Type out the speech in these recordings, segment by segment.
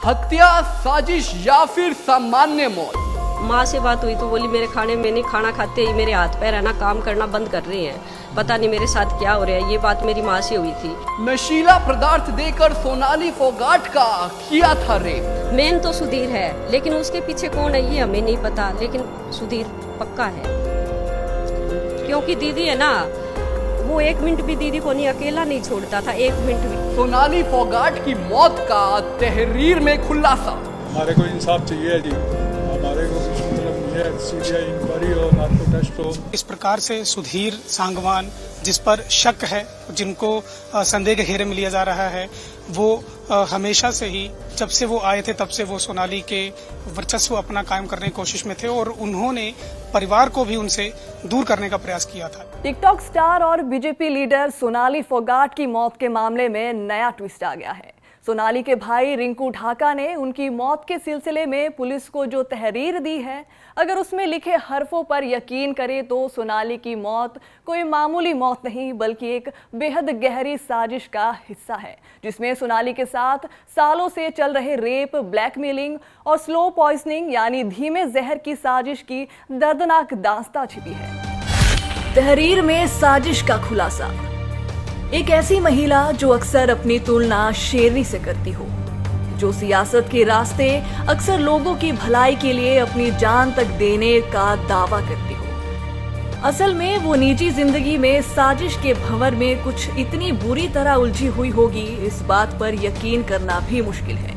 हत्या, साजिश या फिर सामान्य मौत? माँ से बात हुई तो बोली मेरे खाने में नहीं, खाना खाते ही मेरे हाथ पैर है ना काम करना बंद कर रहे हैं, पता नहीं मेरे साथ क्या हो रहा है। ये बात मेरी माँ से हुई थी। नशीला पदार्थ देकर सोनाली फोगाट का किया था रेप। मेन तो सुधीर है, लेकिन उसके पीछे कौन है ये हमें नहीं पता, लेकिन सुधीर पक्का है। क्योंकि दीदी है ना, वो एक मिनट भी दीदी को नहीं अकेला नहीं छोड़ता था, एक मिनट भी। सोनाली फोगाट की मौत का तहरीर में खुलासा। हमारे को इंसाफ चाहिए जी, हमारे को सीबीआई इंक्वायरी हो, नार्को टेस्ट हो। इस प्रकार से सुधीर सांगवान, जिस पर शक है, जिनको संदेह के घेरे में लिया जा रहा है, वो हमेशा से ही जब से वो आए थे तब से वो सोनाली के वर्चस्व अपना कायम करने की कोशिश में थे और उन्होंने परिवार को भी उनसे दूर करने का प्रयास किया था। टिकटॉक स्टार और बीजेपी लीडर सोनाली फोगाट की मौत के मामले में नया ट्विस्ट आ गया है। सोनाली के भाई रिंकू ढाका ने उनकी मौत के सिलसिले में पुलिस को जो तहरीर दी है, अगर उसमें लिखे हरफों पर यकीन करें तो सोनाली की मौत कोई मामूली मौत नहीं बल्कि एक बेहद गहरी साजिश का हिस्सा है, जिसमें सोनाली के साथ सालों से चल रहे रेप, ब्लैकमेलिंग और स्लो पॉइजनिंग यानी धीमे जहर की साजिश की दर्दनाक दास्तां छिपी है। तहरीर में साजिश का खुलासा। एक ऐसी महिला जो अक्सर अपनी तुलना शेरनी से करती हो, जो सियासत के रास्ते अक्सर लोगों की भलाई के लिए अपनी जान तक देने का दावा करती हो। असल में वो निजी जिंदगी में साजिश के भंवर में कुछ इतनी बुरी तरह उलझी हुई होगी, इस बात पर यकीन करना भी मुश्किल है।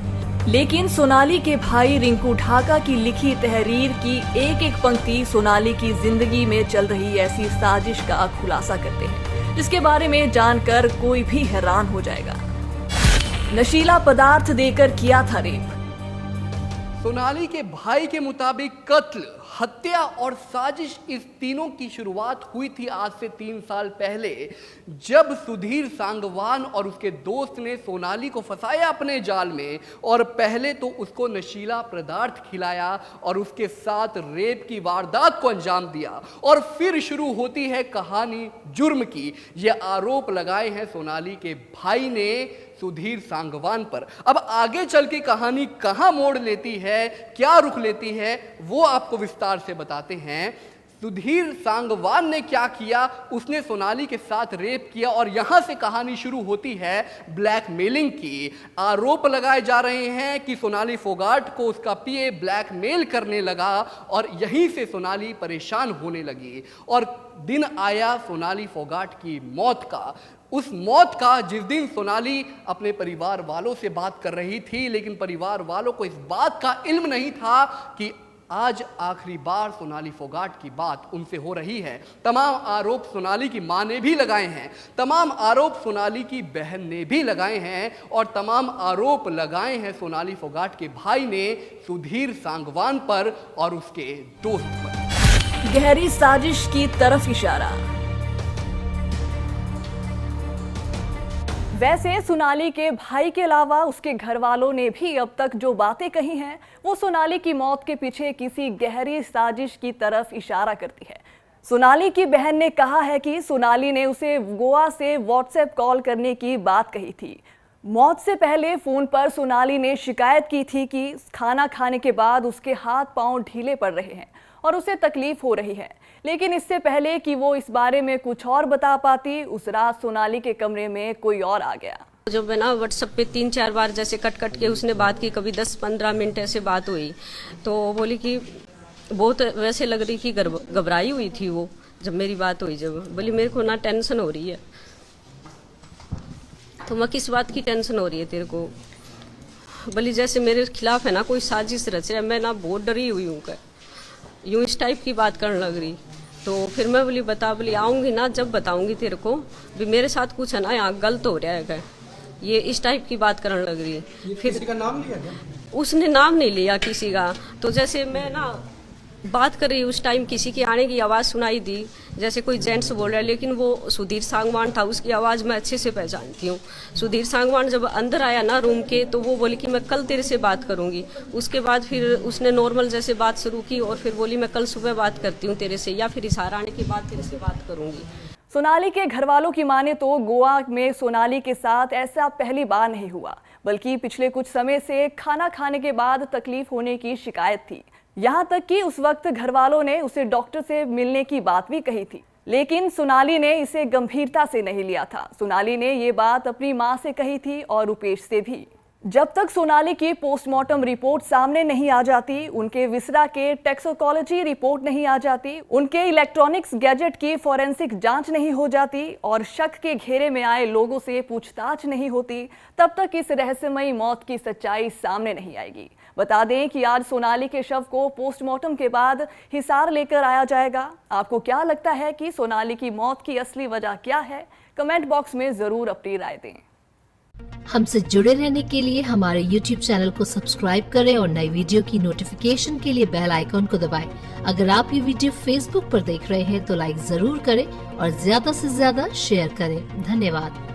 लेकिन सोनाली के भाई रिंकू ढाका की लिखी तहरीर की एक एक पंक्ति सोनाली की जिंदगी में चल रही ऐसी साजिश का खुलासा करते हैं, जिसके बारे में जानकर कोई भी हैरान हो जाएगा। नशीला पदार्थ देकर किया था रेप। सोनाली के भाई के मुताबिक कत्ल, हत्या और साजिश, इस तीनों की शुरुआत हुई थी आज से 3 साल पहले, जब सुधीर सांगवान और उसके दोस्त ने सोनाली को फंसाया अपने जाल में और पहले तो उसको नशीला पदार्थ खिलाया और उसके साथ रेप की वारदात को अंजाम दिया। और फिर शुरू होती है कहानी जुर्म की। ये आरोप लगाए हैं सोनाली के भाई ने सुधीर सांगवान पर। अब आगे चल के कहानी कहां मोड़ लेती है, क्या रुख लेती है, वो आपको विस्तार से बताते हैं। सुधीर सांगवान ने क्या किया, उसने सोनाली के साथ रेप किया और यहां से कहानी शुरू होती है ब्लैकमेलिंग की। आरोप लगाए जा रहे हैं कि सोनाली फोगाट को उसका पीए ब्लैकमेल करने लगा और यहीं से सोनाली परेशान होने लगी और दिन आया सोनाली फोगाट की मौत का। उस मौत का जिस दिन सोनाली अपने परिवार वालों से बात कर रही थी, लेकिन परिवार वालों को इस बात का इल्म नहीं था कि आज आखिरी बार सोनाली फोगाट की बात उनसे हो रही है। तमाम आरोप सोनाली की मां ने भी लगाए हैं, तमाम आरोप सोनाली की बहन ने भी लगाए हैं और तमाम आरोप लगाए हैं सोनाली फोगाट के भाई ने सुधीर सांगवान पर और उसके दोस्त पर। गहरी साजिश की तरफ इशारा। वैसे सोनाली के भाई के अलावा उसके घर वालों ने भी अब तक जो बातें कही हैं, वो सोनाली की मौत के पीछे किसी गहरी साजिश की तरफ इशारा करती है। सोनाली की बहन ने कहा है कि सोनाली ने उसे गोवा से व्हाट्सएप कॉल करने की बात कही थी। मौत से पहले फोन पर सोनाली ने शिकायत की थी कि खाना खाने के बाद उसके हाथ पांव ढीले पड़ रहे हैं और उसे तकलीफ हो रही है। लेकिन इससे पहले कि वो इस बारे में कुछ और बता पाती, उस रात सोनाली के कमरे में कोई और आ गया। जब ना व्हाट्सएप पे 3-4 बार जैसे कट के उसने बात की, कभी 10-15 मिनट ऐसे बात हुई, तो बोली कि बहुत वैसे लग रही कि घबराई हुई थी वो। जब मेरी बात हुई, जब बोली मेरे को ना टेंशन हो रही है। तो मैं किस बात की टेंशन हो रही है तेरे को? बोली जैसे मेरे खिलाफ है ना कोई साजिश रच रहा है, मैं ना बहुत डरी हुई हूँ, यूं इस टाइप की बात करने लग रही। तो फिर मैं बोली बता, बोली आऊँगी ना जब बताऊँगी तेरे को, भी मेरे साथ कुछ है ना यहाँ गलत हो रहा है, ये इस टाइप की बात करने लग रही। फिर किसी का नाम लिया क्या? उसने नाम नहीं लिया किसी का। तो जैसे मैं ना बात कर रही उस टाइम किसी की आने की आवाज़ सुनाई दी, जैसे कोई जेंट्स बोल रहा है, लेकिन वो सुधीर सांगवान था, उसकी आवाज़ मैं अच्छे से पहचानती हूँ। सुधीर सांगवान जब अंदर आया ना रूम के, तो वो बोली कि मैं कल तेरे से बात करूँगी। उसके बाद फिर उसने नॉर्मल जैसे बात शुरू की और फिर बोली मैं कल सुबह बात करती हूँ तेरे से, या फिर इशारा आने के बाद तेरे से बात करूँगी। सोनाली के घर वालों की माने तो गोवा में सोनाली के साथ ऐसा पहली बार नहीं हुआ, बल्कि पिछले कुछ समय से खाना खाने के बाद तकलीफ होने की शिकायत थी। यहाँ तक कि उस वक्त घर वालों ने उसे डॉक्टर से मिलने की बात भी कही थी, लेकिन सोनाली ने इसे गंभीरता से नहीं लिया था। सोनाली ने ये बात अपनी मां से कही थी और रुपेश से भी। जब तक सोनाली की पोस्टमार्टम रिपोर्ट सामने नहीं आ जाती, उनके विसरा के टैक्सोलॉजी रिपोर्ट नहीं आ जाती, उनके इलेक्ट्रॉनिक्स गैजेट की फॉरेंसिक जांच नहीं हो जाती और शक के घेरे में आए लोगों से पूछताछ नहीं होती, तब तक इस रहस्यमयी मौत की सच्चाई सामने नहीं आएगी। बता दें कि आज सोनाली के शव को पोस्टमार्टम के बाद हिसार लेकर आया जाएगा। आपको क्या लगता है कि सोनाली की मौत की असली वजह क्या है? कमेंट बॉक्स में जरूर अपनी राय दें। हमसे जुड़े रहने के लिए हमारे YouTube चैनल को सब्सक्राइब करें और नई वीडियो की नोटिफिकेशन के लिए बेल आइकॉन को दबाएं। अगर आप ये वीडियो Facebook पर देख रहे हैं तो लाइक जरूर करें और ज्यादा से ज्यादा शेयर करें। धन्यवाद।